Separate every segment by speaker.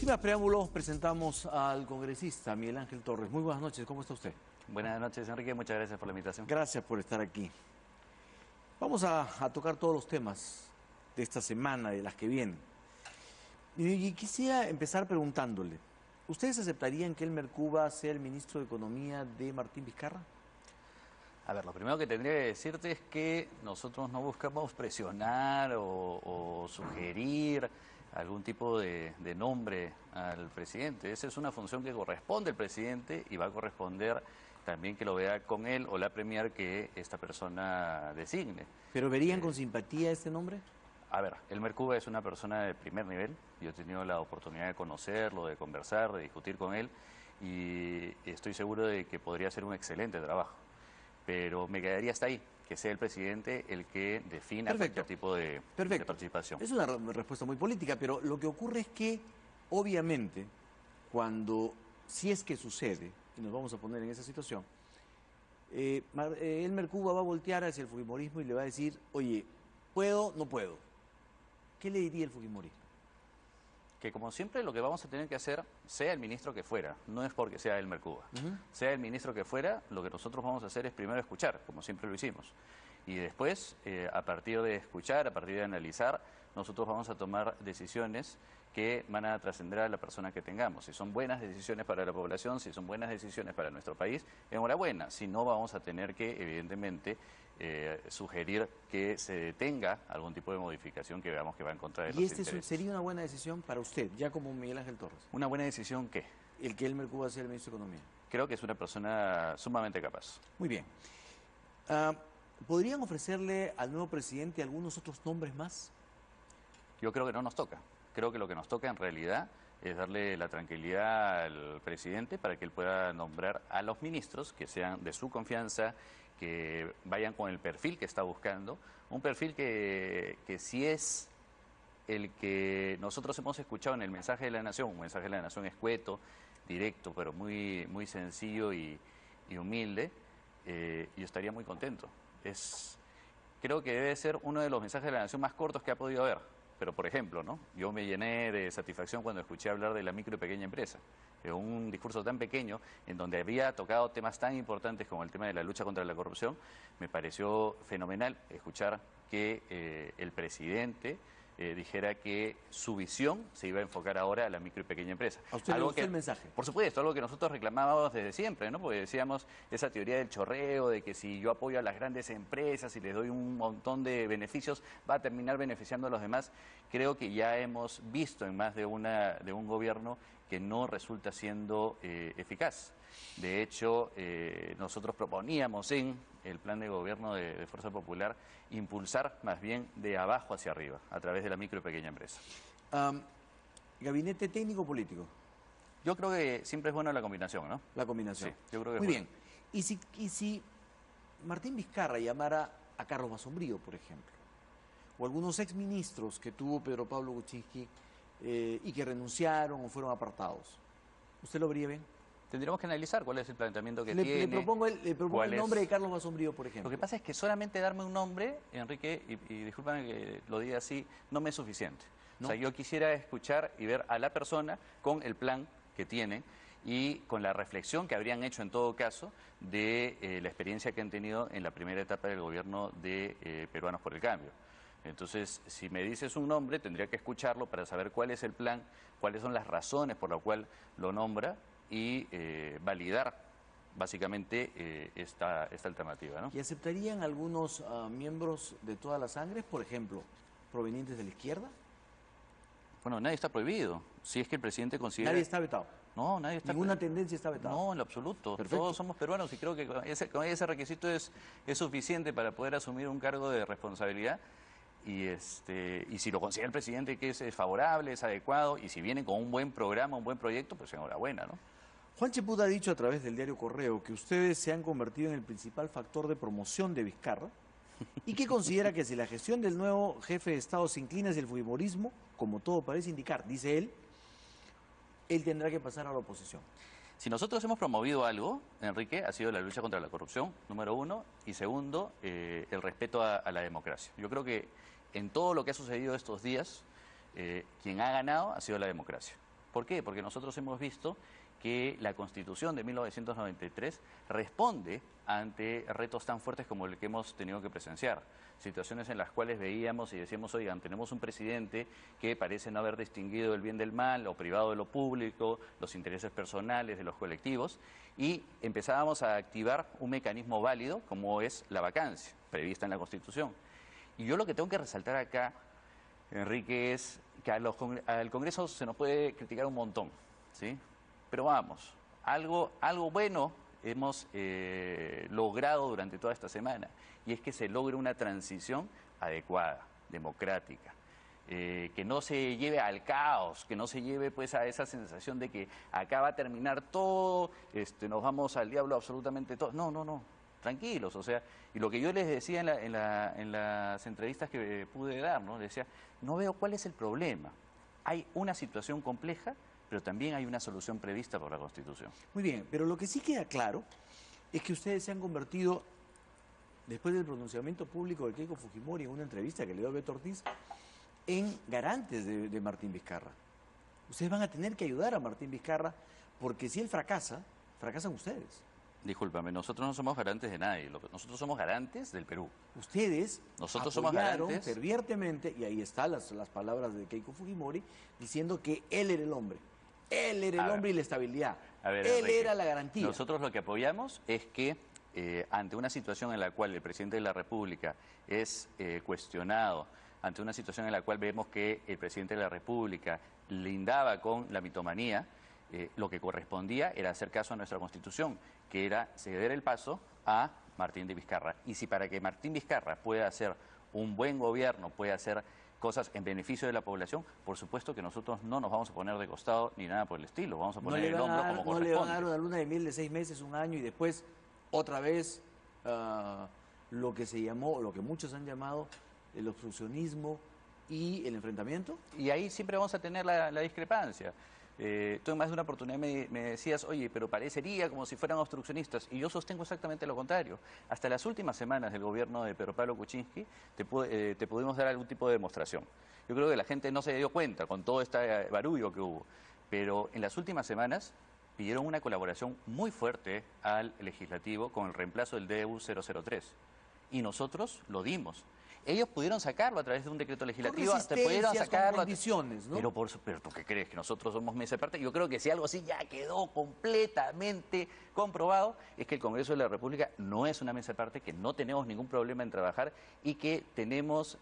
Speaker 1: Sin más preámbulos, presentamos al congresista Miguel Ángel Torres. Muy buenas noches, ¿cómo está usted?
Speaker 2: Buenas noches, Enrique, muchas gracias por la invitación.
Speaker 1: Gracias por estar aquí. Vamos a tocar todos los temas de esta semana y de las que vienen. Y quisiera empezar preguntándole, ¿ustedes aceptarían que Elmer Cuba sea el ministro de Economía de Martín Vizcarra?
Speaker 2: A ver, lo primero que tendría que decirte es que nosotros no buscamos presionar o sugerir algún tipo de nombre al presidente. Esa es una función que corresponde al presidente y va a corresponder también que lo vea con él o la premier que esta persona designe.
Speaker 1: ¿Pero verían con simpatía este nombre?
Speaker 2: A ver, Elmer Cuba es una persona de primer nivel. Yo he tenido la oportunidad de conocerlo, de conversar, de discutir con él y estoy seguro de que podría hacer un excelente trabajo. Pero me quedaría hasta ahí, que sea el presidente el que defina cualquier tipo de participación.
Speaker 1: Es una respuesta muy política, pero lo que ocurre es que, obviamente, si es que sucede, y nos vamos a poner en esa situación, Elmer Cuba va a voltear hacia el fujimorismo y le va a decir, oye, ¿puedo? No puedo. ¿Qué le diría el fujimorismo?
Speaker 2: Que como siempre lo que vamos a tener que hacer, sea el ministro que fuera, no es porque sea Elmer Cuba, sea el ministro que fuera, lo que nosotros vamos a hacer es primero escuchar, como siempre lo hicimos. Y después, a partir de escuchar, a partir de analizar, nosotros vamos a tomar decisiones que van a trascender a la persona que tengamos. Si son buenas decisiones para la población, si son buenas decisiones para nuestro país, enhorabuena. Si no, vamos a tener que, evidentemente, sugerir que se detenga algún tipo de modificación que veamos que va en contra de los intereses.
Speaker 1: ¿Y sería una buena decisión para usted, ya como Miguel Ángel Torres?
Speaker 2: ¿Una buena decisión qué?
Speaker 1: El que Elmer Cuba sea el ministro de Economía.
Speaker 2: Creo que es una persona sumamente capaz.
Speaker 1: Muy bien. ¿Podrían ofrecerle al nuevo presidente algunos otros nombres más?
Speaker 2: Yo creo que no nos toca. Creo que lo que nos toca en realidad es darle la tranquilidad al presidente para que él pueda nombrar a los ministros que sean de su confianza, que vayan con el perfil que está buscando, un perfil que si es el que nosotros hemos escuchado en el mensaje de la Nación, un mensaje de la Nación escueto, directo, pero muy, muy sencillo y humilde, yo estaría muy contento. Creo que debe ser uno de los mensajes de la Nación más cortos que ha podido haber. Pero, por ejemplo, ¿no? Yo me llené de satisfacción cuando escuché hablar de la micro y pequeña empresa. Un discurso tan pequeño, en donde había tocado temas tan importantes como el tema de la lucha contra la corrupción. Me pareció fenomenal escuchar que el presidente dijera que su visión se iba a enfocar ahora a la micro y pequeña empresa.
Speaker 1: ¿A usted le gustó el mensaje?
Speaker 2: Por supuesto, algo que nosotros reclamábamos desde siempre, ¿no? Porque decíamos esa teoría del chorreo, de que si yo apoyo a las grandes empresas y les doy un montón de beneficios, va a terminar beneficiando a los demás. Creo que ya hemos visto en más de un gobierno que no resulta siendo eficaz. De hecho, nosotros proponíamos en el plan de gobierno de Fuerza Popular impulsar más bien de abajo hacia arriba, a través de la micro y pequeña empresa.
Speaker 1: ¿Gabinete técnico político?
Speaker 2: Yo creo que siempre es buena la combinación, ¿no?
Speaker 1: La combinación.
Speaker 2: Sí, yo creo que
Speaker 1: muy bien.
Speaker 2: ¿Y
Speaker 1: si Martín Vizcarra llamara a Carlos Basombrío, por ejemplo, o algunos exministros que tuvo Pedro Pablo Kuczynski y que renunciaron o fueron apartados, ¿usted lo vería bien?
Speaker 2: Tendríamos que analizar cuál es el planteamiento que tiene.
Speaker 1: Le propongo el nombre de Carlos Basombrío, por ejemplo.
Speaker 2: Lo que pasa es que solamente darme un nombre, Enrique, y discúlpame que lo diga así, no me es suficiente. ¿No? O sea, yo quisiera escuchar y ver a la persona con el plan que tiene y con la reflexión que habrían hecho en todo caso de la experiencia que han tenido en la primera etapa del gobierno de Peruanos por el Cambio. Entonces, si me dices un nombre, tendría que escucharlo para saber cuál es el plan, cuáles son las razones por las cuales lo nombra y validar básicamente esta alternativa, ¿no?
Speaker 1: ¿Y aceptarían algunos miembros de todas las sangres, por ejemplo, provenientes de la izquierda?
Speaker 2: Bueno, nadie está prohibido. Si es que el presidente considera...
Speaker 1: ¿Nadie está vetado?
Speaker 2: No, nadie está
Speaker 1: ¿Ninguna tendencia está vetada?
Speaker 2: No, en lo absoluto.
Speaker 1: Perfecto.
Speaker 2: Todos somos peruanos y creo que con ese requisito es suficiente para poder asumir un cargo de responsabilidad. Y si lo considera el presidente que es favorable, es adecuado, y si viene con un buen programa, un buen proyecto, pues enhorabuena, ¿no?
Speaker 1: Juan Cheput ha dicho a través del diario Correo que ustedes se han convertido en el principal factor de promoción de Vizcarra y que considera que si la gestión del nuevo jefe de Estado se inclina hacia el fujimorismo, como todo parece indicar, dice él tendrá que pasar a la oposición.
Speaker 2: Si nosotros hemos promovido algo, Enrique, ha sido la lucha contra la corrupción, número uno, y segundo, el respeto a la democracia. Yo creo que en todo lo que ha sucedido estos días, quien ha ganado ha sido la democracia. ¿Por qué? Porque nosotros hemos visto que la Constitución de 1993 responde ante retos tan fuertes como el que hemos tenido que presenciar. Situaciones en las cuales veíamos y decíamos, oigan, tenemos un presidente que parece no haber distinguido el bien del mal, lo privado de lo público, los intereses personales de los colectivos, y empezábamos a activar un mecanismo válido como es la vacancia, prevista en la Constitución. Y yo lo que tengo que resaltar acá, Enrique, es que al Congreso se nos puede criticar un montón, ¿sí? Pero vamos, algo bueno hemos logrado durante toda esta semana, y es que se logre una transición adecuada, democrática, que no se lleve al caos, que no se lleve pues a esa sensación de que acá va a terminar todo, nos vamos al diablo absolutamente todo. No, no, no, tranquilos, o sea, y lo que yo les decía en las entrevistas que pude dar, ¿no? Les decía, no veo cuál es el problema. Hay una situación compleja, pero también hay una solución prevista por la Constitución.
Speaker 1: Muy bien, pero lo que sí queda claro es que ustedes se han convertido, después del pronunciamiento público de Keiko Fujimori en una entrevista que le dio a Beto Ortiz, en garantes de Martín Vizcarra. Ustedes van a tener que ayudar a Martín Vizcarra, porque si él fracasa, fracasan ustedes.
Speaker 2: Discúlpame, nosotros no somos garantes de nadie, nosotros somos garantes del Perú.
Speaker 1: Ustedes
Speaker 2: nosotros
Speaker 1: apoyaron
Speaker 2: somos garantes
Speaker 1: fervientemente, y ahí están las palabras de Keiko Fujimori, diciendo que él era el hombre. Él era el hombre y la estabilidad. Él
Speaker 2: Enrique,
Speaker 1: era la garantía.
Speaker 2: Nosotros lo que apoyamos es que ante una situación en la cual el presidente de la República es cuestionado, ante una situación en la cual vemos que el presidente de la República lindaba con la mitomanía, lo que correspondía era hacer caso a nuestra Constitución, que era ceder el paso a Martín de Vizcarra. Y si para que Martín Vizcarra pueda hacer un buen gobierno, pueda hacer cosas en beneficio de la población, por supuesto que nosotros no nos vamos a poner de costado ni nada por el estilo, vamos a poner el hombro como corresponde.
Speaker 1: No le van a dar una luna de miel de 6 meses, un año, y después otra vez lo que se llamó, lo que muchos han llamado el obstruccionismo y el enfrentamiento.
Speaker 2: Y ahí siempre vamos a tener la discrepancia. Tú en más de una oportunidad me decías, oye, pero parecería como si fueran obstruccionistas, y yo sostengo exactamente lo contrario. Hasta las últimas semanas del gobierno de Pedro Pablo Kuczynski te pudimos dar algún tipo de demostración. Yo creo que la gente no se dio cuenta con todo este barullo que hubo, pero en las últimas semanas pidieron una colaboración muy fuerte al legislativo con el reemplazo del DEU 003, y nosotros lo dimos. Ellos pudieron sacarlo a través de un decreto legislativo, pudieron sacarlo,
Speaker 1: con condiciones, ¿no?
Speaker 2: Pero ¿tú qué crees? ¿Que nosotros somos mesa de parte? Yo creo que si algo así ya quedó completamente comprobado, es que el Congreso de la República no es una mesa de parte, que no tenemos ningún problema en trabajar y que tenemos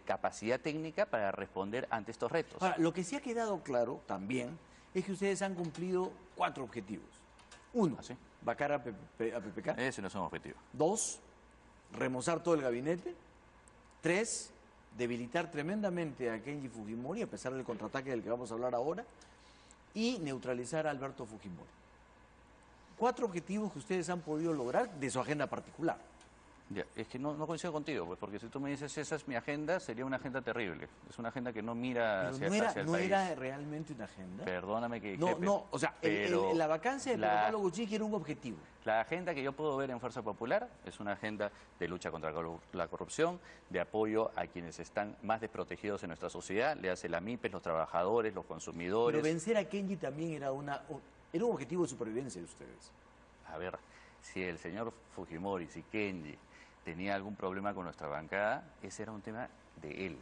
Speaker 2: capacidad técnica para responder ante estos retos.
Speaker 1: Ahora, lo que sí ha quedado claro también es que ustedes han cumplido 4 objetivos. 1,
Speaker 2: ¿Ah, sí?
Speaker 1: vacar a PPK.
Speaker 2: Ese no es un objetivo.
Speaker 1: 2, remozar todo el gabinete. 3, debilitar tremendamente a Kenji Fujimori, a pesar del contraataque del que vamos a hablar ahora, y neutralizar a Alberto Fujimori. 4 objetivos que ustedes han podido lograr de su agenda particular.
Speaker 2: Ya, es que no coincido contigo, pues, porque si tú me dices esa es mi agenda, sería una agenda terrible. Es una agenda que no mira hacia el país.
Speaker 1: ¿No era realmente una agenda?
Speaker 2: Perdóname que dije.
Speaker 1: O sea, la vacancia de Pedro Pablo Kuczynski era un objetivo.
Speaker 2: La agenda que yo puedo ver en Fuerza Popular es una agenda de lucha contra la corrupción, de apoyo a quienes están más desprotegidos en nuestra sociedad, le hace la MIPES, los trabajadores, los consumidores.
Speaker 1: Pero vencer a Kenji también era un objetivo de supervivencia de ustedes.
Speaker 2: A ver, si el señor Fujimori, si Kenji tenía algún problema con nuestra bancada, ese era un tema de él.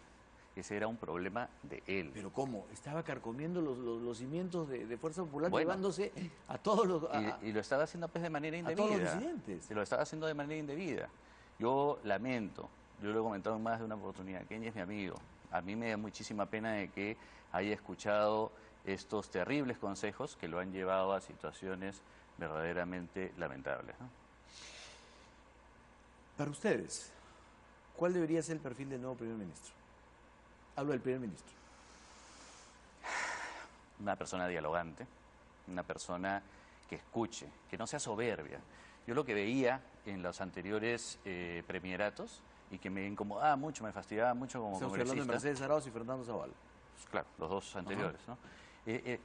Speaker 2: Ese era un problema de él.
Speaker 1: ¿Pero cómo? Estaba carcomiendo los cimientos de Fuerza Popular, llevándose a todos los...
Speaker 2: Y lo estaba haciendo pues de manera indebida.
Speaker 1: A todos los disidentes.
Speaker 2: Se lo estaba haciendo de manera indebida. Yo lamento, yo lo he comentado en más de una oportunidad, Kenji es mi amigo. A mí me da muchísima pena de que haya escuchado estos terribles consejos que lo han llevado a situaciones verdaderamente lamentables, ¿no?
Speaker 1: Para ustedes, ¿cuál debería ser el perfil del nuevo primer ministro? Hablo del primer ministro.
Speaker 2: Una persona dialogante, una persona que escuche, que no sea soberbia. Yo lo que veía en los anteriores premieratos y que me incomodaba mucho, me fastidiaba mucho como congresista.
Speaker 1: Estamos hablando de Mercedes Arauz y Fernando Zavala.
Speaker 2: Pues claro, los dos anteriores, ¿no?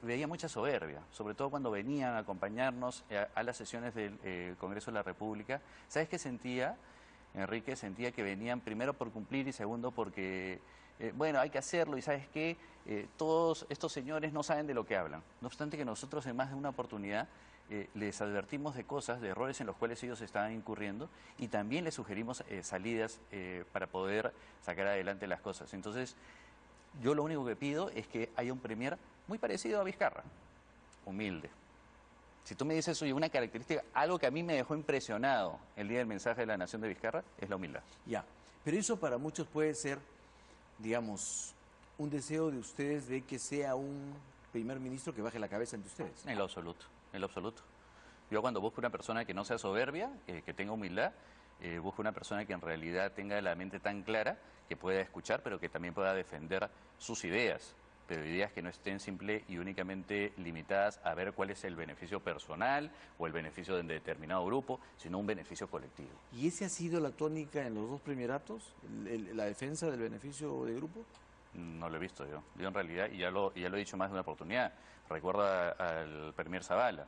Speaker 2: Veía mucha soberbia, sobre todo cuando venían a acompañarnos a las sesiones del Congreso de la República. ¿Sabes qué sentía, Enrique? Sentía que venían primero por cumplir y segundo porque bueno, hay que hacerlo y ¿sabes qué? Todos estos señores no saben de lo que hablan. No obstante que nosotros en más de una oportunidad les advertimos de cosas, de errores en los cuales ellos estaban incurriendo y también les sugerimos salidas para poder sacar adelante las cosas. Entonces, yo lo único que pido es que haya un premier muy parecido a Vizcarra, humilde. Si tú me dices, oye, una característica, algo que a mí me dejó impresionado el día del mensaje de la Nación de Vizcarra, es la humildad.
Speaker 1: Ya, pero eso para muchos puede ser, digamos, un deseo de ustedes de que sea un primer ministro que baje la cabeza ante ustedes.
Speaker 2: En lo absoluto, en lo absoluto. Yo cuando busco una persona que no sea soberbia, que tenga humildad, busco una persona que en realidad tenga la mente tan clara que pueda escuchar, pero que también pueda defender sus ideas, pero ideas que no estén simple y únicamente limitadas a ver cuál es el beneficio personal o el beneficio de un determinado grupo, sino un beneficio colectivo.
Speaker 1: ¿Y esa ha sido la tónica en los dos primeratos, la defensa del beneficio de grupo?
Speaker 2: No lo he visto yo. Yo en realidad, y ya lo he dicho más de una oportunidad, recuerdo al premier Zavala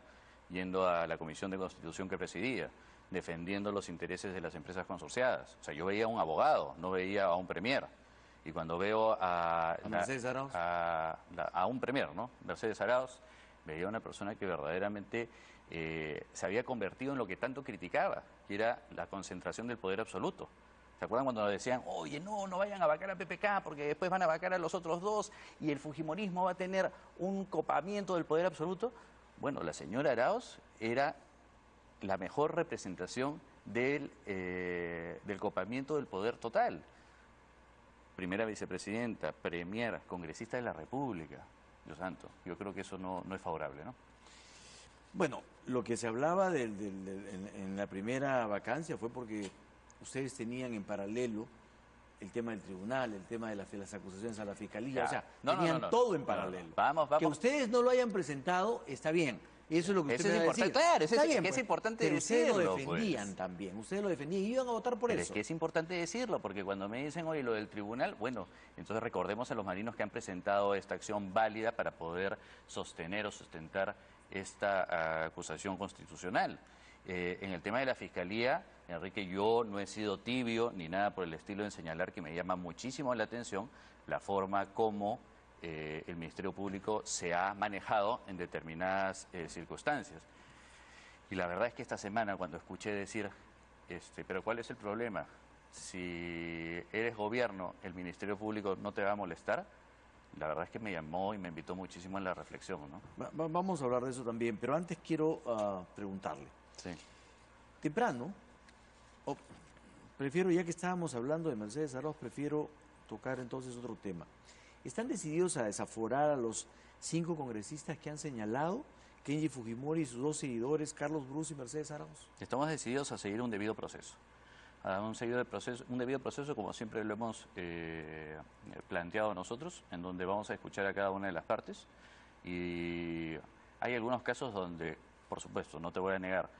Speaker 2: yendo a la Comisión de Constitución que presidía, defendiendo los intereses de las empresas consorciadas. O sea, yo veía a un abogado, no veía a un premier. Y cuando veo a
Speaker 1: Mercedes Arauz,
Speaker 2: a un premier, ¿no? Mercedes Arauz, veía a una persona que verdaderamente se había convertido en lo que tanto criticaba, que era la concentración del poder absoluto. ¿Se acuerdan cuando decían, oye, no vayan a vacar a PPK porque después van a vacar a los otros dos y el fujimorismo va a tener un copamiento del poder absoluto? Bueno, la señora Arauz era la mejor representación del copamiento del poder total. Primera vicepresidenta, premier, congresista de la República. Dios santo, yo creo que eso no es favorable, ¿no?
Speaker 1: bueno, lo que se hablaba en la primera vacancia fue porque ustedes tenían en paralelo el tema del tribunal, el tema de las acusaciones a la fiscalía,
Speaker 2: Ya.
Speaker 1: o sea,
Speaker 2: No,
Speaker 1: tenían
Speaker 2: no.
Speaker 1: todo en paralelo.
Speaker 2: Vamos.
Speaker 1: Que ustedes no lo hayan presentado está bien. Eso es lo que
Speaker 2: Eso
Speaker 1: usted
Speaker 2: es
Speaker 1: me va a
Speaker 2: importante,
Speaker 1: decir.
Speaker 2: claro,
Speaker 1: Está bien,
Speaker 2: es importante
Speaker 1: pero ustedes lo
Speaker 2: decirlo,
Speaker 1: defendían
Speaker 2: pues.
Speaker 1: también, ustedes lo defendían y iban a votar por
Speaker 2: Pero
Speaker 1: eso.
Speaker 2: es que es importante decirlo, porque cuando me dicen, oye, lo del tribunal, bueno, entonces recordemos a los marinos que han presentado esta acción válida para poder sostener o sustentar esta acusación constitucional. En el tema de la Fiscalía, Enrique, yo no he sido tibio ni nada por el estilo en señalar que me llama muchísimo la atención la forma como el Ministerio Público se ha manejado en determinadas circunstancias. Y la verdad es que esta semana cuando escuché decir, pero ¿cuál es el problema? Si eres gobierno, el Ministerio Público no te va a molestar, la verdad es que me llamó y me invitó muchísimo en la reflexión, ¿no?
Speaker 1: Vamos a hablar de eso también, pero antes quiero preguntarle.
Speaker 2: Sí.
Speaker 1: Temprano, prefiero, ya que estábamos hablando de Mercedes Arauz, prefiero tocar entonces otro tema. ¿Están decididos a desaforar a los 5 congresistas que han señalado Kenji Fujimori y sus 2 seguidores, Carlos Bruce y Mercedes Arauz?
Speaker 2: Estamos decididos a seguir un debido proceso. Un debido proceso como siempre lo hemos planteado nosotros, en donde vamos a escuchar a cada una de las partes. Y hay algunos casos donde, por supuesto, no te voy a negar,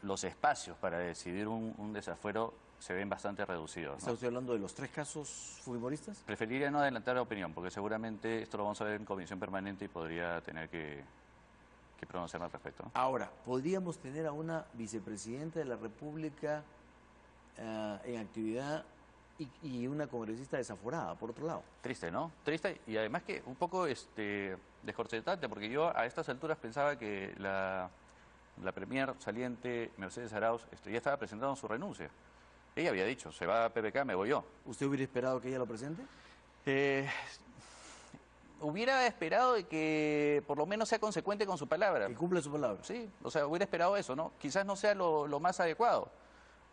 Speaker 2: los espacios para decidir un desafuero se ven bastante reducidos, ¿no?
Speaker 1: ¿Está usted hablando de los 3 casos fujimoristas?
Speaker 2: Preferiría no adelantar la opinión, porque seguramente esto lo vamos a ver en comisión permanente y podría tener que pronunciarme al respecto, ¿no?
Speaker 1: Ahora, ¿podríamos tener a una vicepresidenta de la República en actividad y una congresista desaforada, por otro lado?
Speaker 2: Triste, ¿no? Triste y además que un poco desconcertante, porque yo a estas alturas pensaba que la premier saliente Mercedes Arauz ya estaba presentando su renuncia. Ella había dicho, se va a PPK, me voy yo.
Speaker 1: ¿Usted hubiera esperado que ella lo presente?
Speaker 2: Hubiera esperado de que por lo menos sea consecuente con su palabra.
Speaker 1: Que cumpla su palabra.
Speaker 2: Sí, o sea, hubiera esperado eso, ¿no? Quizás no sea lo más adecuado,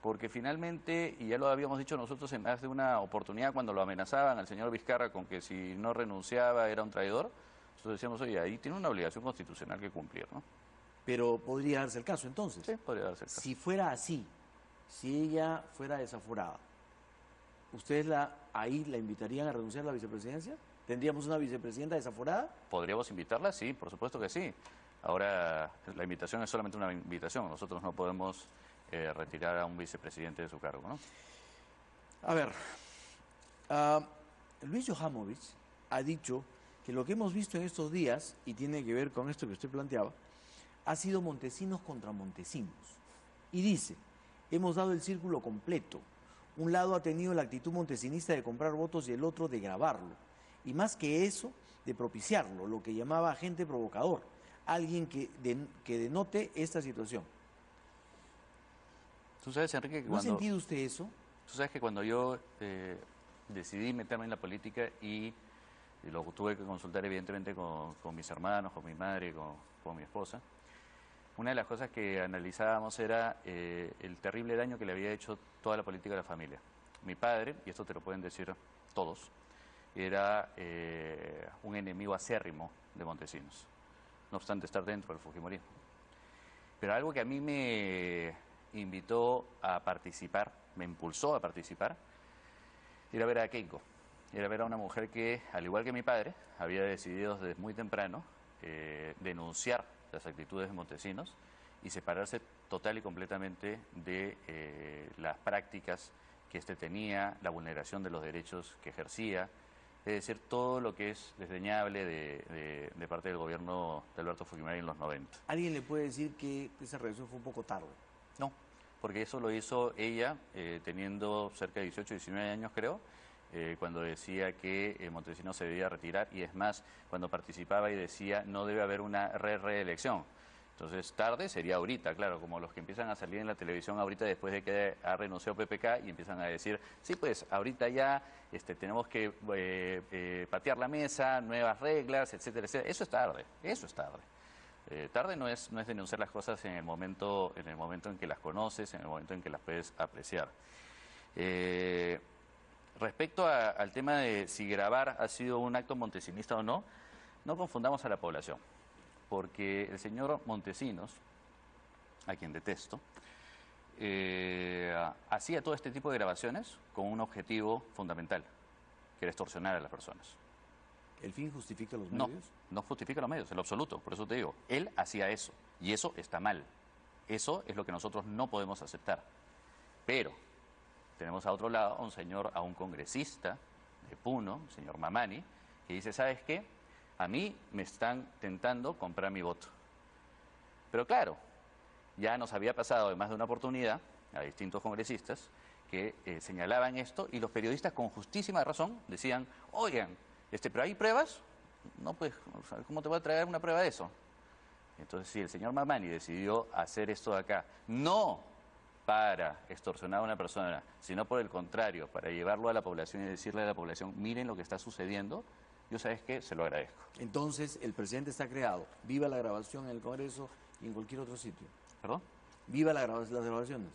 Speaker 2: porque finalmente, y ya lo habíamos dicho nosotros en más de una oportunidad cuando lo amenazaban al señor Vizcarra con que si no renunciaba era un traidor, nosotros decíamos, oye, ahí tiene una obligación constitucional que cumplir, ¿no?
Speaker 1: Pero podría darse el caso entonces.
Speaker 2: Sí, podría darse el caso.
Speaker 1: Si fuera así, si ella fuera desaforada, ¿ustedes ahí la invitarían a renunciar a la vicepresidencia? ¿Tendríamos una vicepresidenta desaforada?
Speaker 2: ¿Podríamos invitarla? Sí, por supuesto que sí. Ahora, la invitación es solamente una invitación. Nosotros no podemos retirar a un vicepresidente de su cargo, ¿no?
Speaker 1: A ver, Luis Johamovich ha dicho que lo que hemos visto en estos días, y tiene que ver con esto que usted planteaba, ha sido Montesinos contra Montesinos. Y dice, hemos dado el círculo completo. Un lado ha tenido la actitud montesinista de comprar votos y el otro de grabarlo. Y más que eso, de propiciarlo, lo que llamaba agente provocador, alguien que denote esta situación.
Speaker 2: Tú sabes, Enrique, que
Speaker 1: ¿No ha sentido usted eso?
Speaker 2: Tú sabes que cuando yo decidí meterme en la política y lo tuve que consultar evidentemente con mis hermanos, con mi madre, con mi esposa, una de las cosas que analizábamos era el terrible daño que le había hecho toda la política a la familia. Mi padre, y esto te lo pueden decir todos, era un enemigo acérrimo de Montesinos, no obstante estar dentro del fujimorismo. Pero algo que a mí me invitó a participar, me impulsó a participar, era ver a Keiko. Era ver a una mujer que, al igual que mi padre, había decidido desde muy temprano denunciar las actitudes de Montesinos y separarse total y completamente de las prácticas que éste tenía, la vulneración de los derechos que ejercía, es decir, todo lo que es desdeñable de parte del gobierno de Alberto Fujimori en los 90.
Speaker 1: ¿Alguien le puede decir que esa reacción fue un poco tarde?
Speaker 2: No, porque eso lo hizo ella teniendo cerca de 18, 19 años creo, cuando decía que Montesinos se debía retirar y es más, cuando participaba y decía no debe haber una reelección. Entonces tarde sería ahorita, claro, como los que empiezan a salir en la televisión ahorita después de que ha renunciado PPK y empiezan a decir, sí pues ahorita ya tenemos que patear la mesa, nuevas reglas, etcétera, etcétera. Eso es tarde, eso es tarde. Tarde no es denunciar las cosas en el momento en que las conoces, en el momento en que las puedes apreciar. Respecto al tema de si grabar ha sido un acto montesinista o no, no confundamos a la población, porque el señor Montesinos, a quien detesto, hacía todo este tipo de grabaciones con un objetivo fundamental, que era extorsionar a las personas.
Speaker 1: ¿El fin justifica los
Speaker 2: No,
Speaker 1: medios?
Speaker 2: no justifica los medios, en lo absoluto, por eso te digo, él hacía eso, y eso está mal. Eso es lo que nosotros no podemos aceptar. Pero tenemos a otro lado a un congresista de Puno, el señor Mamani, que dice, ¿sabes qué? A mí me están tentando comprar mi voto. Pero claro, ya nos había pasado de más de una oportunidad a distintos congresistas que señalaban esto y los periodistas con justísima razón decían, oigan, ¿pero hay pruebas? No, pues, ¿cómo te voy a traer una prueba de eso? Entonces, sí, el señor Mamani decidió hacer esto de acá, no para extorsionar a una persona, sino por el contrario, para llevarlo a la población y decirle a la población, miren lo que está sucediendo, yo sabes que se lo agradezco.
Speaker 1: Entonces, el presidente está creado. Viva la grabación en el Congreso y en cualquier otro sitio.
Speaker 2: ¿Perdón?
Speaker 1: Viva las grabaciones.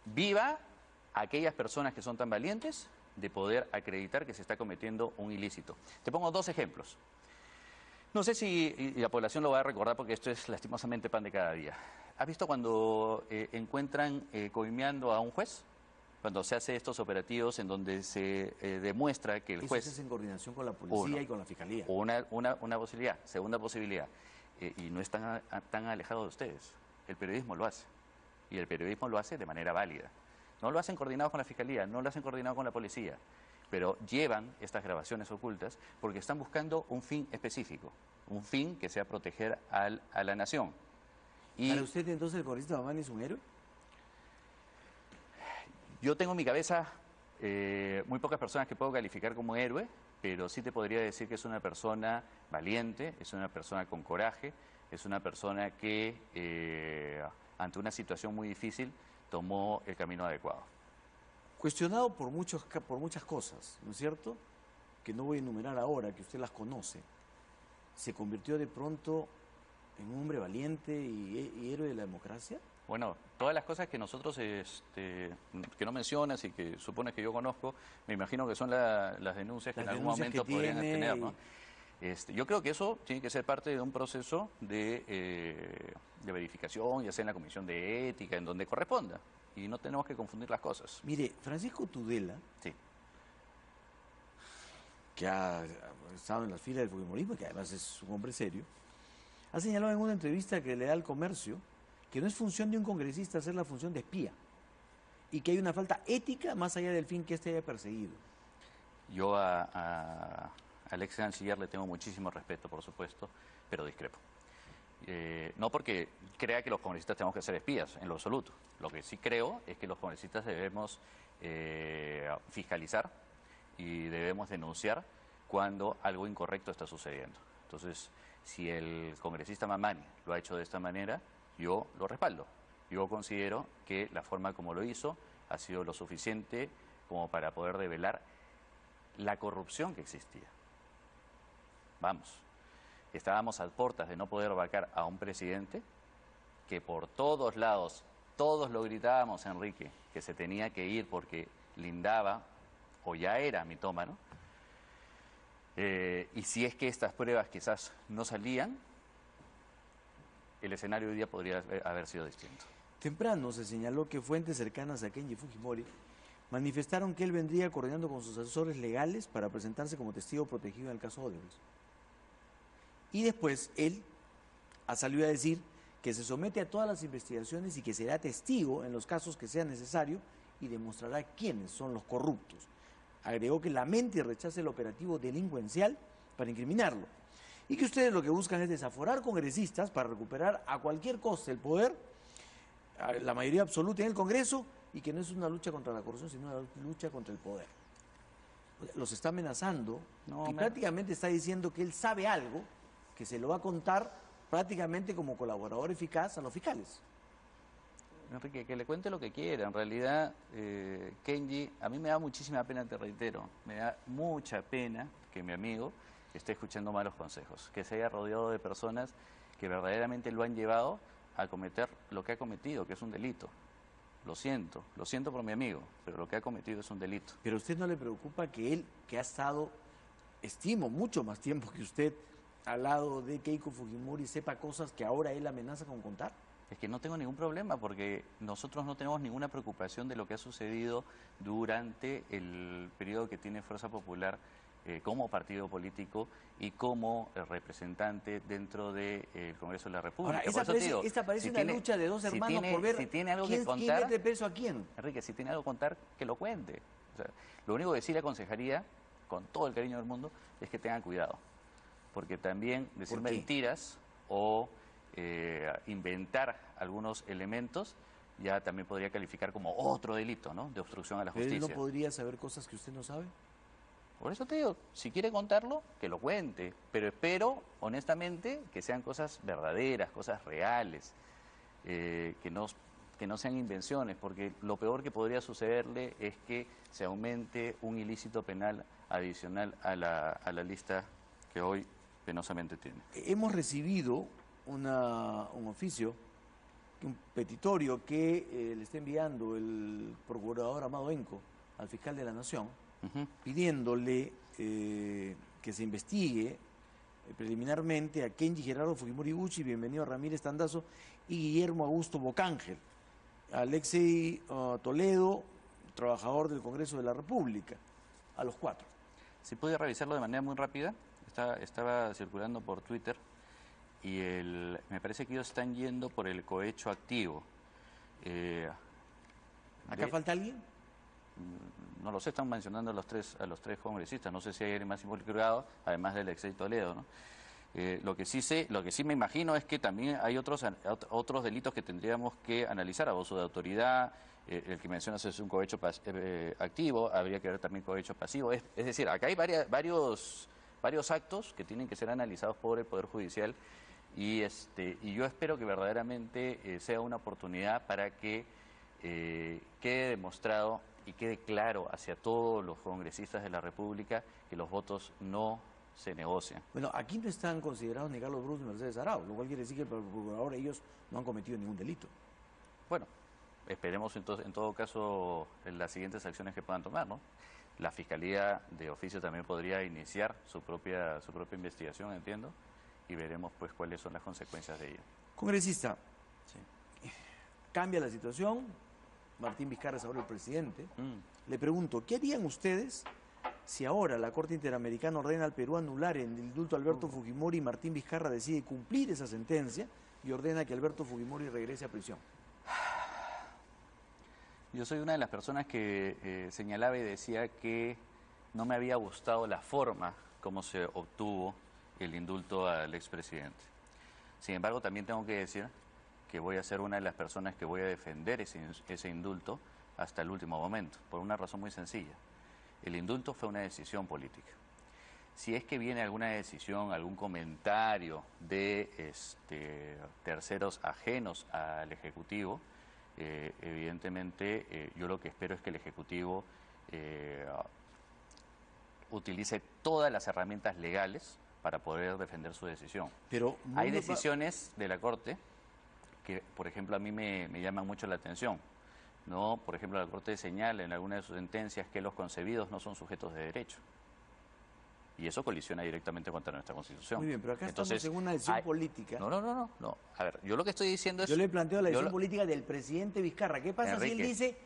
Speaker 2: Viva aquellas personas que son tan valientes de poder acreditar que se está cometiendo un ilícito. Te pongo dos ejemplos. No sé si la población lo va a recordar porque esto es lastimosamente pan de cada día. ¿Has visto cuando encuentran coimeando a un juez? Cuando se hace estos operativos en donde se demuestra que el juez...
Speaker 1: Eso es en coordinación con la policía y con la fiscalía.
Speaker 2: Una posibilidad. Segunda posibilidad. Y no es tan alejado de ustedes. El periodismo lo hace. Y el periodismo lo hace de manera válida. No lo hacen coordinado con la fiscalía, no lo hacen coordinado con la policía. Pero llevan estas grabaciones ocultas porque están buscando un fin específico. Un fin que sea proteger a la nación. Y
Speaker 1: ¿Para usted entonces el congresista Mamani es un héroe?
Speaker 2: yo tengo en mi cabeza muy pocas personas que puedo calificar como héroe, pero sí te podría decir que es una persona valiente, es una persona con coraje, es una persona que ante una situación muy difícil tomó el camino adecuado.
Speaker 1: Cuestionado por muchas cosas, ¿no es cierto? Que no voy a enumerar ahora, que usted las conoce. ¿Se convirtió de pronto en un hombre valiente y héroe de la democracia?
Speaker 2: Bueno, todas las cosas que nosotros, que no mencionas y que supones que yo conozco, me imagino que son las denuncias que en algún momento podrían tener, ¿no? Yo creo que eso tiene que ser parte de un proceso de verificación, ya sea en la Comisión de Ética, en donde corresponda. Y no tenemos que confundir las cosas.
Speaker 1: Mire, Francisco Tudela,
Speaker 2: Sí.
Speaker 1: que ha estado en las filas del fujimorismo, que además es un hombre serio, ha señalado en una entrevista que le da al Comercio que no es función de un congresista hacer la función de espía y que hay una falta ética más allá del fin que éste haya perseguido.
Speaker 2: Yo al ex canciller le tengo muchísimo respeto, por supuesto, pero discrepo. No porque crea que los congresistas tenemos que ser espías, en lo absoluto. Lo que sí creo es que los congresistas debemos fiscalizar y debemos denunciar cuando algo incorrecto está sucediendo. Entonces, si el congresista Mamani lo ha hecho de esta manera, yo lo respaldo. Yo considero que la forma como lo hizo ha sido lo suficiente como para poder develar la corrupción que existía. Vamos, estábamos a puertas de no poder vacar a un presidente que por todos lados, todos lo gritábamos, Enrique, que se tenía que ir porque lindaba o ya era mitómano. Y si es que estas pruebas quizás no salían, el escenario hoy día podría haber sido distinto.
Speaker 1: Temprano se señaló que fuentes cercanas a Kenji Fujimori manifestaron que él vendría coordinando con sus asesores legales para presentarse como testigo protegido en el caso Odebrecht. Y después él salió a decir que se somete a todas las investigaciones y que será testigo en los casos que sea necesario y demostrará quiénes son los corruptos. Agregó que lamenta y rechaza el operativo delincuencial para incriminarlo y que ustedes lo que buscan es desaforar congresistas para recuperar a cualquier coste el poder, la mayoría absoluta en el Congreso, y que no es una lucha contra la corrupción, sino una lucha contra el poder. Los está amenazando y prácticamente está diciendo que él sabe algo que se lo va a contar prácticamente como colaborador eficaz a los fiscales.
Speaker 2: Enrique, que le cuente lo que quiera. En realidad, Kenji, a mí me da muchísima pena, te reitero, me da mucha pena que mi amigo esté escuchando malos consejos, que se haya rodeado de personas que verdaderamente lo han llevado a cometer lo que ha cometido, que es un delito. Lo siento por mi amigo, pero lo que ha cometido es un delito.
Speaker 1: ¿Pero a usted no le preocupa que él, que ha estado, estimo, mucho más tiempo que usted, al lado de Keiko Fujimori, sepa cosas que ahora él amenaza con contar?
Speaker 2: Es que no tengo ningún problema porque nosotros no tenemos ninguna preocupación de lo que ha sucedido durante el periodo que tiene Fuerza Popular como partido político y como representante dentro del Congreso de la República.
Speaker 1: Ahora, esta parece una lucha de dos hermanos por ver
Speaker 2: quién
Speaker 1: mete preso a quién.
Speaker 2: Enrique, si tiene algo que contar, que lo cuente. O sea, lo único que sí le aconsejaría, con todo el cariño del mundo, es que tengan cuidado. Porque también decir mentiras o inventar algunos elementos ya también podría calificar como otro delito, ¿no?, de obstrucción a la justicia.
Speaker 1: ¿Él no podría saber cosas que usted no sabe?
Speaker 2: Por eso te digo, si quiere contarlo, que lo cuente, pero espero, honestamente, que sean cosas verdaderas, cosas reales, que no sean invenciones, porque lo peor que podría sucederle es que se aumente un ilícito penal adicional a la lista que hoy penosamente tiene.
Speaker 1: Hemos recibido un oficio, un petitorio que le está enviando el procurador Amado Enco al fiscal de la Nación, pidiéndole que se investigue preliminarmente a Kenji Gerardo Fujimori Gucci, Bienvenido Ramírez Tandazo y Guillermo Augusto Bocángel, Alexei Toledo, trabajador del Congreso de la República, a los 4.
Speaker 2: Si puede revisarlo de manera muy rápida, estaba circulando por Twitter y me parece que ellos están yendo por el cohecho activo.
Speaker 1: ¿Acá falta alguien?
Speaker 2: No lo sé, están mencionando a los tres congresistas, no sé si hay alguien más involucrado, además del Alexei Toledo, ¿no? Lo que sí me imagino es que también hay otros delitos que tendríamos que analizar, abuso de autoridad, el que mencionas es un cohecho activo, habría que ver también cohecho pasivo, es decir, acá hay varios actos que tienen que ser analizados por el Poder Judicial y yo espero que verdaderamente sea una oportunidad para que quede demostrado y quede claro hacia todos los congresistas de la República que los votos no se negocian.
Speaker 1: Bueno, aquí no están considerados ni Carlos Bruce ni Mercedes Arau, lo cual quiere decir que por ahora ellos no han cometido ningún delito.
Speaker 2: Bueno, esperemos entonces, en todo caso, en las siguientes acciones que puedan tomar, ¿no? La Fiscalía de Oficio también podría iniciar su propia investigación, entiendo, y veremos pues cuáles son las consecuencias de ello.
Speaker 1: Congresista,
Speaker 2: Sí.
Speaker 1: Cambia la situación, Martín Vizcarra es ahora el presidente. Le pregunto, ¿qué harían ustedes si ahora la Corte Interamericana ordena al Perú anular el indulto a Alberto Fujimori y Martín Vizcarra decide cumplir esa sentencia y ordena que Alberto Fujimori regrese a prisión?
Speaker 2: Yo soy una de las personas que señalaba y decía que no me había gustado la forma como se obtuvo el indulto al expresidente. Sin embargo, también tengo que decir que voy a ser una de las personas que voy a defender ese indulto hasta el último momento, por una razón muy sencilla. El indulto fue una decisión política. Si es que viene alguna decisión, algún comentario de terceros ajenos al Ejecutivo, evidentemente yo lo que espero es que el Ejecutivo utilice todas las herramientas legales para poder defender su decisión.
Speaker 1: Pero
Speaker 2: hay decisiones de la Corte que, por ejemplo, a mí me llaman mucho la atención, ¿no? Por ejemplo, la Corte señala en alguna de sus sentencias que los concebidos no son sujetos de derecho. Y eso colisiona directamente contra nuestra Constitución.
Speaker 1: Muy bien, pero acá estamos en una decisión política.
Speaker 2: No. A ver, yo lo que estoy diciendo es...
Speaker 1: Yo le planteo la decisión política del presidente Vizcarra. ¿Qué pasa si él dice,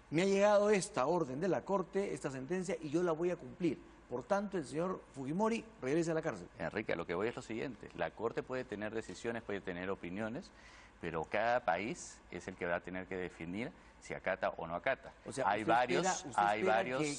Speaker 1: me ha llegado esta orden de la Corte, esta sentencia, y yo la voy a cumplir? Por tanto, el señor Fujimori regresa a la cárcel.
Speaker 2: Enrique, a lo que voy es lo siguiente. La Corte puede tener decisiones, puede tener opiniones, pero cada país es el que va a tener que definir si acata o no acata.
Speaker 1: O sea, hay varios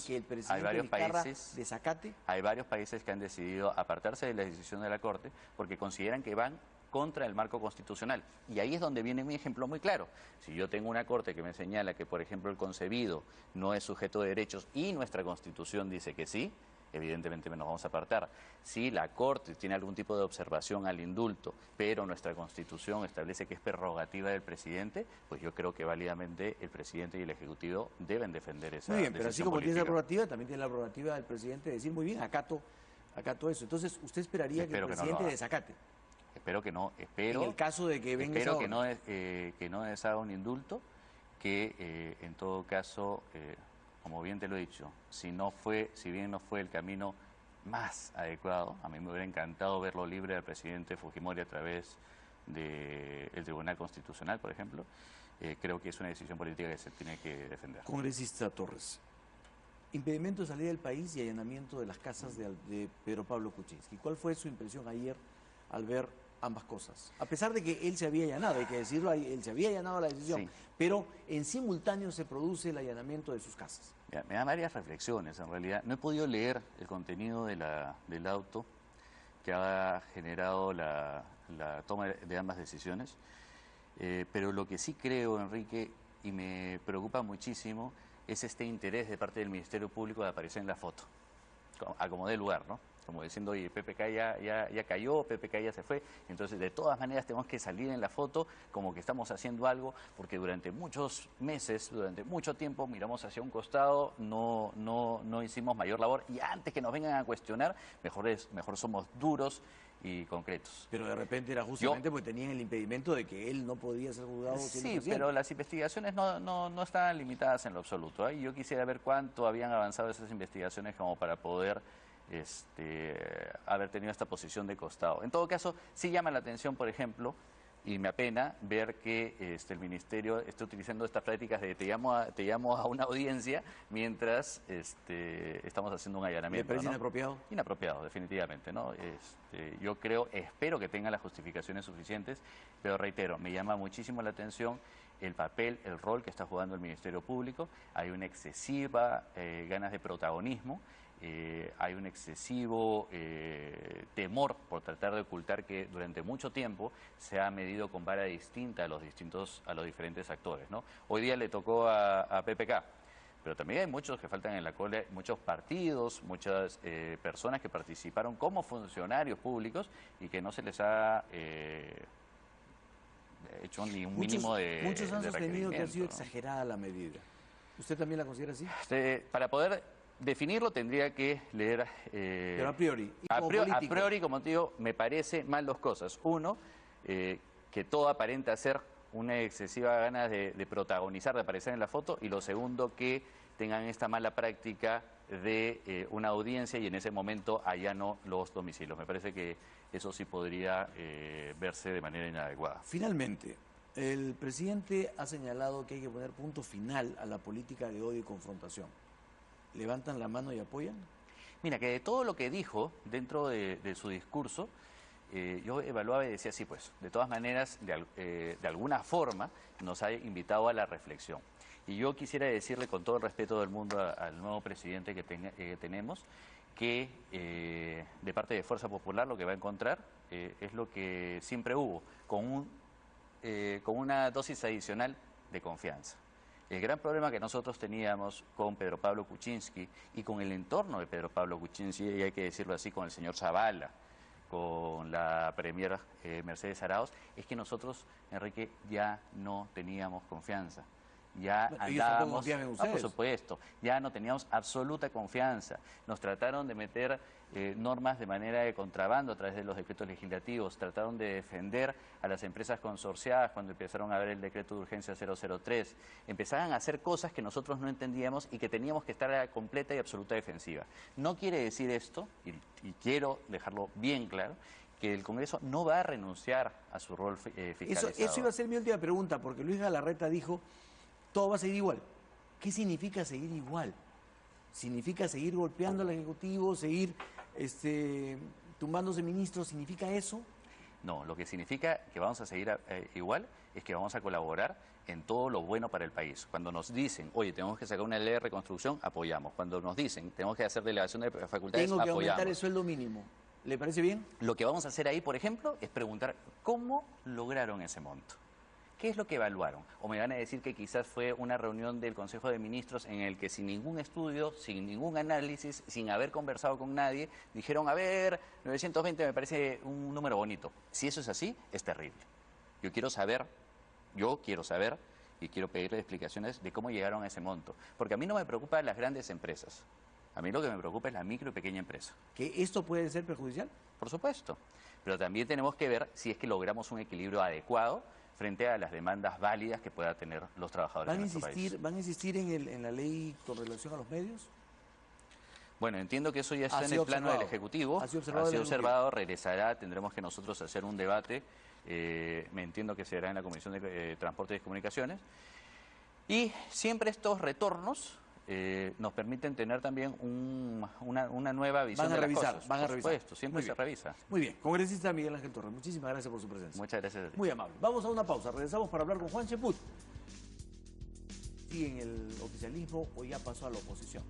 Speaker 1: que el presidente Vizcarra desacate.
Speaker 2: Hay varios países que han decidido apartarse de la decisión de la Corte porque consideran que van contra el marco constitucional. Y ahí es donde viene mi ejemplo muy claro. Si yo tengo una Corte que me señala que, por ejemplo, el concebido no es sujeto de derechos y nuestra Constitución dice que sí, evidentemente nos vamos a apartar. Si la Corte tiene algún tipo de observación al indulto, pero nuestra Constitución establece que es prerrogativa del presidente, pues yo creo que válidamente el presidente y el Ejecutivo deben defender esa decisión.
Speaker 1: Muy bien, pero así como
Speaker 2: política.
Speaker 1: tiene esa prerrogativa, también tiene la prerrogativa del presidente de decir, muy bien, acato eso. Entonces, ¿usted esperaría que el presidente desacate?
Speaker 2: Espero que no. Espero,
Speaker 1: en el caso de que venga
Speaker 2: espero que no deshaga un indulto, que en todo caso... como bien te lo he dicho, si bien no fue el camino más adecuado, a mí me hubiera encantado verlo libre al presidente Fujimori a través del Tribunal Constitucional, por ejemplo. Creo que es una decisión política que se tiene que defender.
Speaker 1: Congresista Torres, impedimento de salida del país y allanamiento de las casas de Pedro Pablo Kuczynski. ¿Cuál fue su impresión ayer al ver ambas cosas? A pesar de que él se había allanado, hay que decirlo, él se había allanado a la decisión, sí, pero en simultáneo se produce el allanamiento de sus casas.
Speaker 2: Mira, me da varias reflexiones, en realidad. No he podido leer el contenido del auto que ha generado la toma de ambas decisiones, pero lo que sí creo, Enrique, y me preocupa muchísimo, es este interés de parte del Ministerio Público de aparecer en la foto, a como dé lugar, ¿no? Como diciendo, oye, PPK ya cayó, PPK ya se fue, entonces de todas maneras tenemos que salir en la foto como que estamos haciendo algo, porque durante muchos meses, durante mucho tiempo miramos hacia un costado, no hicimos mayor labor, y antes que nos vengan a cuestionar, mejor somos duros y concretos.
Speaker 1: Pero de repente era justamente porque tenían el impedimento de que él no podía ser juzgado.
Speaker 2: Sí, pero las investigaciones no estaban limitadas en lo absoluto, ¿eh? Yo quisiera ver cuánto habían avanzado esas investigaciones como para poder haber tenido esta posición de costado. En todo caso, sí llama la atención, por ejemplo, y me apena ver que el Ministerio está utilizando estas prácticas de te llamo a una audiencia mientras estamos haciendo un allanamiento.
Speaker 1: ¿Le parece,
Speaker 2: ¿no?
Speaker 1: inapropiado?
Speaker 2: Inapropiado, definitivamente, ¿no? Yo espero que tenga las justificaciones suficientes, pero reitero, me llama muchísimo la atención el papel, el rol que está jugando el Ministerio Público. Hay una excesiva ganas de protagonismo. Hay un excesivo temor por tratar de ocultar que durante mucho tiempo se ha medido con vara distinta a los diferentes actores, ¿no? Hoy día le tocó a PPK, pero también hay muchos que faltan en la cola, muchos partidos, muchas personas que participaron como funcionarios públicos y que no se les ha hecho ni un mínimo de
Speaker 1: Muchos han sostenido que ha sido, ¿no?, exagerada la medida. ¿Usted también la considera así?
Speaker 2: Para poder definirlo tendría que leer...
Speaker 1: pero a priori.
Speaker 2: A priori, como te digo, me parece mal dos cosas. Uno, que todo aparenta ser una excesiva ganas de protagonizar, de aparecer en la foto. Y lo segundo, que tengan esta mala práctica de una audiencia y en ese momento allano los domicilios. Me parece que eso sí podría verse de manera inadecuada.
Speaker 1: Finalmente, el presidente ha señalado que hay que poner punto final a la política de odio y confrontación. ¿Levantan la mano y apoyan?
Speaker 2: Mira, que de todo lo que dijo dentro de su discurso, yo evaluaba y decía, sí, pues, de todas maneras, de alguna forma, nos ha invitado a la reflexión. Y yo quisiera decirle con todo el respeto del mundo al nuevo presidente que tenemos, que de parte de Fuerza Popular lo que va a encontrar es lo que siempre hubo, con una dosis adicional de confianza. El gran problema que nosotros teníamos con Pedro Pablo Kuczynski y con el entorno de Pedro Pablo Kuczynski, y hay que decirlo así, con el señor Zavala, con la premier Mercedes Arauz, es que nosotros, Enrique, ya no teníamos confianza. Ya andábamos, por supuesto, ya no teníamos absoluta confianza. Nos trataron de meter normas de manera de contrabando a través de los decretos legislativos, trataron de defender a las empresas consorciadas cuando empezaron a ver el decreto de urgencia 003, empezaban a hacer cosas que nosotros no entendíamos y que teníamos que estar a completa y absoluta defensiva. No quiere decir esto, y quiero dejarlo bien claro, que el Congreso no va a renunciar a su rol fiscalizador.
Speaker 1: Eso iba a ser mi última pregunta, porque Luis Galarreta dijo: todo va a seguir igual. ¿Qué significa seguir igual? ¿Significa seguir golpeando al Ejecutivo, seguir tumbándose ministros? ¿Significa eso?
Speaker 2: No, lo que significa que vamos a seguir igual es que vamos a colaborar en todo lo bueno para el país. Cuando nos dicen, oye, tenemos que sacar una ley de reconstrucción, apoyamos. Cuando nos dicen, tenemos que hacer delegación de facultades,
Speaker 1: tengo que
Speaker 2: apoyamos.
Speaker 1: aumentar el sueldo mínimo. ¿Le parece bien?
Speaker 2: Lo que vamos a hacer ahí, por ejemplo, es preguntar cómo lograron ese monto. ¿Qué es lo que evaluaron? O me van a decir que quizás fue una reunión del Consejo de Ministros en el que sin ningún estudio, sin ningún análisis, sin haber conversado con nadie, dijeron, a ver, 920 me parece un número bonito. Si eso es así, es terrible. Yo quiero saber y quiero pedirle explicaciones de cómo llegaron a ese monto. Porque a mí no me preocupan las grandes empresas. A mí lo que me preocupa es la micro y pequeña empresa.
Speaker 1: ¿Que esto puede ser perjudicial?
Speaker 2: Por supuesto. Pero también tenemos que ver si es que logramos un equilibrio adecuado frente a las demandas válidas que puedan tener los trabajadores de nuestro país.
Speaker 1: ¿Van a insistir en la ley con relación a los medios?
Speaker 2: Bueno, entiendo que eso ya está en el plano del Ejecutivo. Ha sido observado, regresará, tendremos que nosotros hacer un debate. Me entiendo que se hará en la Comisión de Transporte y Comunicaciones. Y siempre estos retornos nos permiten tener también una nueva visión de las cosas.
Speaker 1: Van a revisar.
Speaker 2: Por supuesto, siempre se revisa.
Speaker 1: Muy bien. Congresista Miguel Ángel Torres, muchísimas gracias por su presencia.
Speaker 2: Muchas gracias.
Speaker 1: Muy amable. Vamos a una pausa. Regresamos para hablar con Juan Cheput. ¿Sigue en el oficialismo o ya pasó a la oposición?